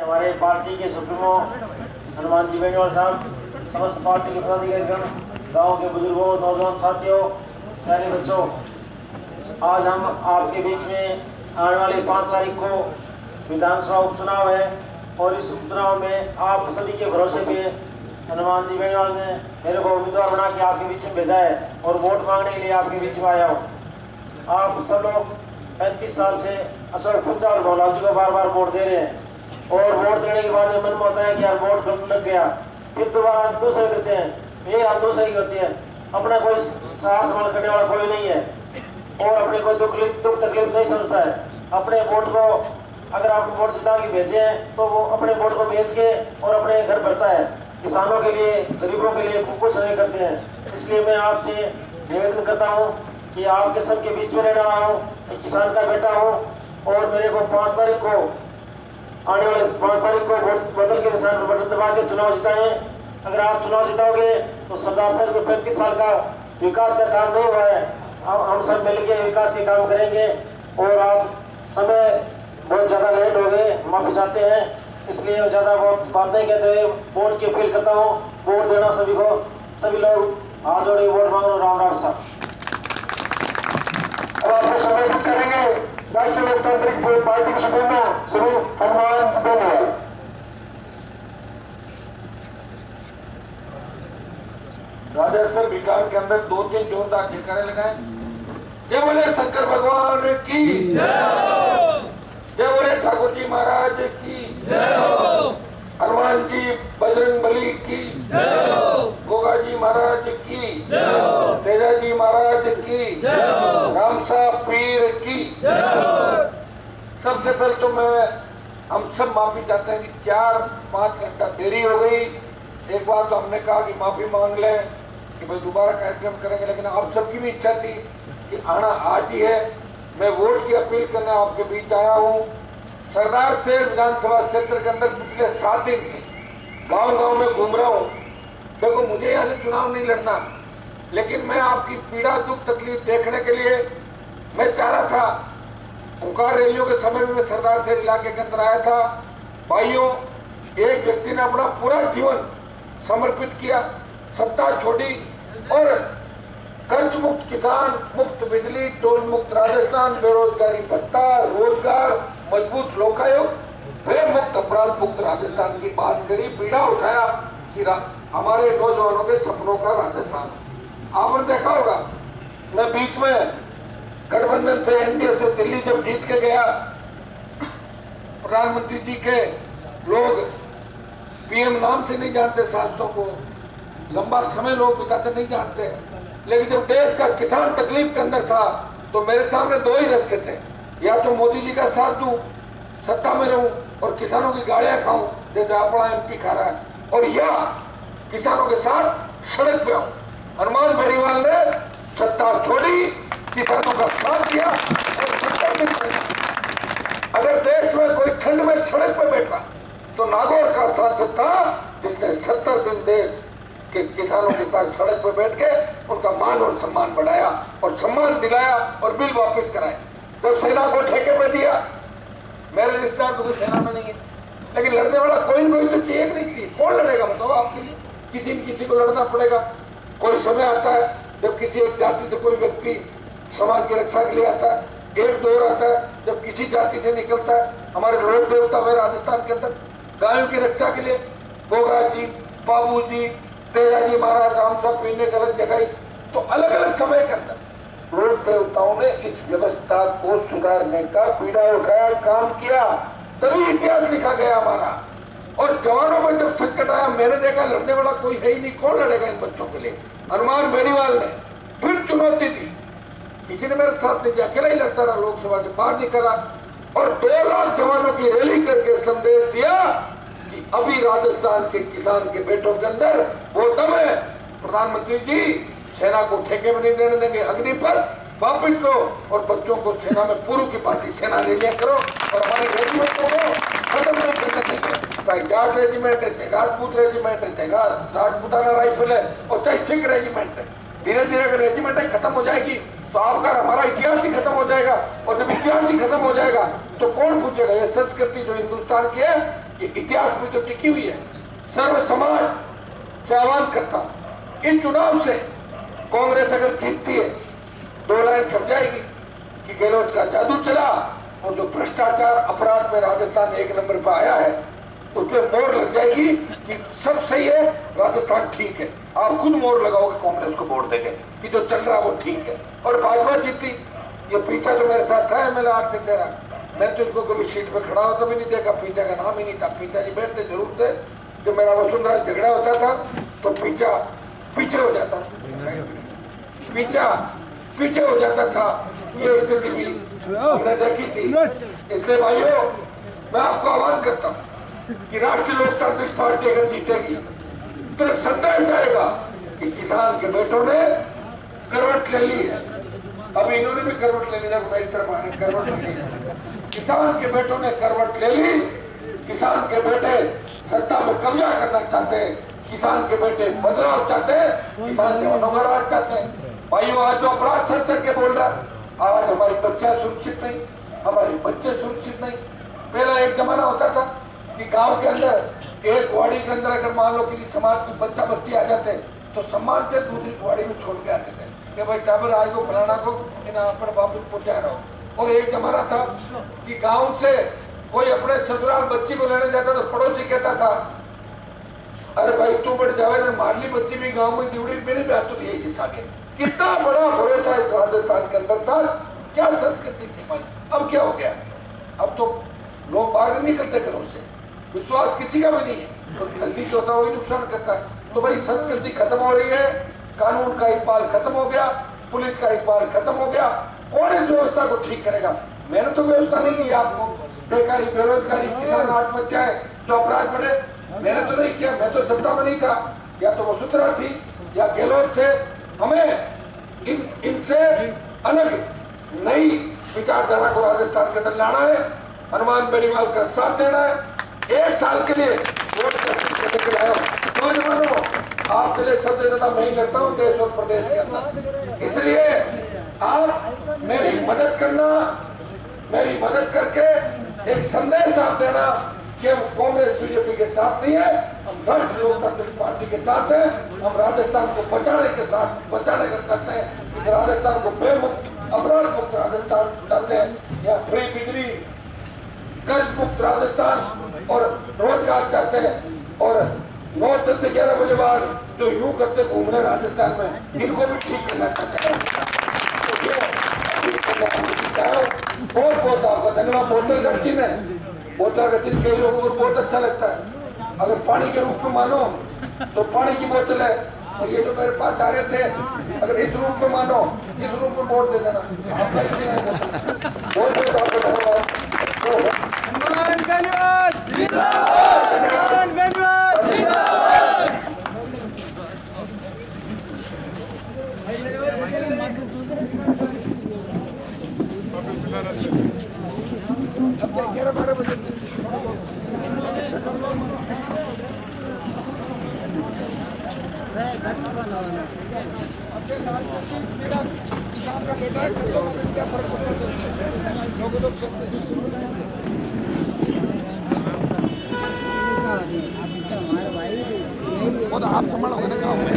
हमारे पार्टी के सुप्रीमो हनुमान जी बेनीवाल साहब, समस्त पार्टी के पदाधिकारीगण, गाँव के बुजुर्गों, नौजवान साथियों, प्यारे बच्चों, आज हम आपके बीच में आने वाली 5 तारीख को विधानसभा उपचुनाव है और इस उपचुनाव में आप सभी के भरोसे पे हनुमान जी बेनीवाल ने मेरे को उम्मीदवार बना के आपके बीच में भेजा है और वोट मांगने के लिए आपके बीच में आया हूँ। आप सब लोग 35 साल से अशोक फुंजा और भोला जी को बार बार वोट दे रहे हैं और वोट देने के बाद मन में होता है कि यार वोट गलत लग गया, फिर दोबारा दूसरे करते हैं, ये आप दूसरे करते हैं। अपना कोई साहस संभाल करने वाला कोई नहीं है और अपने कोई दुख तकलीफ नहीं समझता है। अपने वोट को अगर आप वोट जिता के भेजे हैं तो वो अपने वोट को बेच के और अपने घर भरता है। किसानों के लिए, गरीबों के लिए कुछ नहीं करते हैं। इसलिए मैं आपसे निवेदन करता हूँ कि आपके सबके बीच में रहने वाला हूँ, एक किसान का बेटा हूँ और मेरे को 5 तारीख को आने वाले 5 तारीख को वोट बदल के निशान पर बटन दबा के चुनाव जिताएं। अगर आप चुनाव जिताओगे तो सरदार साहब को 35 साल का विकास का काम नहीं हुआ है। अब हम सब मिलकर विकास के काम करेंगे और आप समय बहुत ज़्यादा लेट हो गए, माफी चाहते हैं। इसलिए ज़्यादा बात नहीं कहते हुए वोट की अपील करता हूँ। वोट देना सभी को, सभी लोग हाथ जोड़े वोट मांगो। राम राम साहब। अब आपको संबोधित करेंगे राष्ट्रीय लोकतांत्रिक पार्टी के सुप्रीमो श्री हनुमान बेनीवाल। राजेश्वर विकास के अंदर 2-3 जोरदार ठिकाने लगाए। जय बोले शंकर भगवान की जय, जय बोले ठाकुर जी महाराज की जय, हनुमान जी बजरंगबली की जय, गोगा जी महाराज की जय, तेजा जी महाराज की जय, रामसा पीर की जय। सबसे पहले तो मैं हम सब माफी चाहते हैं कि 4-5 घंटा देरी हो गई। एक बार तो हमने कहा कि माफी मांग लें कि भाई दोबारा कार्यक्रम करेंगे, लेकिन आप सबकी भी इच्छा थी कि आना आज ही है। मैं वोट की अपील करने आपके बीच आया हूँ। सरदार से विधानसभा क्षेत्र के अंदर पिछले 7 दिन से गांव-गांव में घूम रहा हूँ। देखो, मुझे यहाँ से चुनाव नहीं लड़ना, लेकिन मैं आपकी पीड़ा, दुख, तकलीफ देखने के लिए मैं चाह रहा था। ओंकार रैलियों के समय में मैं सरदार से इलाके के अंदर आया था। भाइयों, एक व्यक्ति ने अपना पूरा जीवन समर्पित किया, सत्ता छोड़ी और कर्ज मुक्त किसान, मुक्त बिजली, टोल मुक्त राजस्थान, बेरोजगारी भत्ता, रोजगार, मजबूत लोकायुक्त, वे मुक्त अपराध मुक्त राजस्थान की बात करी, पीड़ा उठाया कि हमारे नौजवानों के सपनों का राजस्थान। आपने देखा होगा, मैं बीच में गठबंधन से, एनडीए से दिल्ली जब जीत के गया, प्रधानमंत्री जी के लोग पीएम नाम से नहीं जानते, शासकों को लंबा समय लोग बिताते नहीं जानते। लेकिन जब देश का किसान तकलीफ के अंदर था तो मेरे सामने 2 ही रास्ते थे, या तो मोदी जी का साथ दूं, सत्ता में रहूं और किसानों की गालियां खाऊं जैसे अपना एमपी खा रहा है, और या किसानों के साथ सड़क पे आऊं। हनुमान बेनीवाल ने सत्ता छोड़ी, किसानों का साथ दिया और 70 दिन अगर देश में कोई ठंड में सड़क पे बैठा तो नागौर का सांसद था जिसने 70 दिन देश के किसानों के साथ सड़क पर बैठ के उनका मान और सम्मान बढ़ाया और सम्मान दिलाया और बिल वापस कराए। जब सेना को ठेके पे दिया, मेरे रिश्तेदार तो सेना में नहीं है, लेकिन लड़ने वाला कोई तो चाहिए नहीं चाहिए। कौन लड़ेगा बताओ आपके लिए? किसी न किसी को लड़ना पड़ेगा। कोई समय आता है जब किसी एक जाति से कोई व्यक्ति समाज की रक्षा के लिए आता है, एक दौर आता है जब किसी जाति से निकलता है। हमारे लोक देवता हुए राजस्थान के अंदर गायों की रक्षा के लिए गोगा जी, बाबू जी, तेजा जी महाराज, रामसा पीने गलत जगह, तो अलग अलग समय के अंदर लोक देवताओं ने इस व्यवस्था को सुधारने का पीड़ा उठाया, काम किया, तभी इतिहास लिखा गया हमारा। और जवानों में जब संकट आया, मैंने देखा लड़ने वाला कोई है ही नहीं, कौन लड़ेगा इन बच्चों के लिए? हनुमान बेनीवाल ने फिर चुनौती दी, किसी ने मेरे साथ नहीं दिया, अकेला ही लड़ता रहा, लोकसभा से बाहर निकला और 2 लाख जवानों की रैली करके संदेश दिया कि अभी राजस्थान के किसान के बेटों के अंदर वो दम है। प्रधानमंत्री जी सेना को ठेके में नहीं देने देंगे, अग्निपथ वापिस लो और बच्चों को सेना में पूर्व की पार्टी सेना ले लिया करो और हमारे रेजिमेंटों को खत्म नहीं करना चाहिए। चाहे जाट रेजिमेंट है, चाहे राजपूत रेजिमेंट है, चाहे राजपूताना राइफल है और चाहे सिख रेजिमेंट है, धीरे धीरे अगर रेजिमेंटें खत्म हो जाएगी तो आपका हमारा इतिहास ही खत्म हो जाएगा। और जब इतिहास ही खत्म हो जाएगा तो कौन पूछेगा? ये संस्कृति जो हिंदुस्तान की है ये इतिहास में जो टिकी हुई है। सर्व समाज से आह्वान करता हूं, इन चुनाव से कांग्रेस अगर जीतती है 2 लाइन छप जाएगी कि गहलोत का जादू चला और जो भ्रष्टाचार अपराध में राजस्थान 1 नंबर पर आया है उसमें मोहर लग जाएगी कि सब सही है, राजस्थान ठीक है। आप खुद मोहर लगाओगे कांग्रेस को वोट देके कि जो चल रहा है वो ठीक है। और भाजपा जीती, ये पीछा जो मेरे साथ था MLA 8 से 13, मैं तो उसको कभी सीट पर खड़ा होता भी नहीं देखा, पीछा का नाम ही नहीं था। पीछा जी बैठते जरूर थे, जब मेरा वसुंधरा झगड़ा होता था तो पीछा पीछे हो जाता, पीछा पीछे हो जाता था। ये स्थिति भी हमने देखी थी। इसलिए भाइयों, मैं आपको आह्वान करता हूँ कि राष्ट्रीय लोकतांत्रिक पार्टी अगर जीतेगी तो एक संदेश आएगा कि किसान के बेटों ने करवट ले ली है। अभी इन्होंने भी करवट ले लिया, मैं इस तरफ आने करवट ले ली। किसान के बेटों ने करवट ले ली। किसान के बेटे सत्ता में कब्जा करना चाहते हैं, किसान के बेटे बदलाव चाहते हैं, किसान के मनोगराज चाहते हैं। भाइयों, आज जो अपराध सर सर के बोल रहा है, आज हमारी बच्चियां सुरक्षित नहीं, हमारे बच्चे सुरक्षित नहीं। पहला एक जमाना होता था कि गांव के अंदर एक वाड़ी के अंदर अगर मान लो किसी समाज की बच्चा बच्ची आ जाते तो सम्मान से दूसरी वाड़ी में छोड़ के आते थे कि भाई टाबर आज को फलाना को अपने वापस पहुंचा रहा हो। और एक जमाना था कि गांव से कोई अपने ससुराल बच्ची को लेने जाता तो पड़ोसी कहता था, अरे भाई तू बढ़ जावे ना, मारली बच्ची भी गाँव में दिवड़ी मेरे भी तो यही दिशा के। कितना बड़ा भरोसा इस राजस्थान के अंदर था, क्या संस्कृति थी हमारी। अब क्या हो गया, अब तो लोग बाहर नहीं करते घरों से, विश्वास किसी का भी नहीं है, तो नजदीक होता है वही नुकसान करता है। तो भाई संस्कृति खत्म हो रही है, कानून का इकबाल खत्म हो गया, पुलिस का इकबाल खत्म हो गया। कौन इस व्यवस्था को ठीक करेगा? मैंने तो व्यवस्था नहीं की आपको। बेकारी, बेरोजगारी, किसान आत्महत्याएं, जो अपराध बढ़े, मैंने तो नहीं किया, मैं तो सत्ता में नहीं था। या तो वसुंधरा थी या गहलोत थे। हमें इनसे अलग नई विचारधारा को राजस्थान के अंदर लाना है, हनुमान बेनीवाल का साथ देना है। 1 साल के लिए वोट आपके लिए सबसे ज्यादा मैं ही करता हूँ देश और प्रदेश के अंदर। इसलिए आप मेरी मदद करना, मेरी मदद करके एक संदेश आप देना कि हम कांग्रेस बीजेपी के साथ नहीं है, हम राष्ट्रीय लोकतांत्रिक पार्टी के साथ हैं। हम राजस्थान को बचाने का चाहते हैं, राजस्थान को बेमुक्त अपराध मुक्त राजस्थान चाहते हैं, या फ्री बिजली, कर्ज मुक्त राजस्थान और रोजगार चाहते हैं। और 9 से 11 बजे बाद जो यूं करते घूम रहे राजस्थान में, इनको भी ठीक करना चाहते हैं। बहुत बहुत आपका धन्यवाद। बोतल गढ़ी में बोतल गढ़ी कई लोगों को बहुत अच्छा लगता है। अगर पानी के रूप में मानो तो पानी की बोतल है, और ये जो मेरे पास आ रहे थे, अगर इस रूप में मानो, इस रूप में वोट दे देना। बहुत बहुत आपका धन्यवाद। वो तो आप संभालोगे ना गाँव में।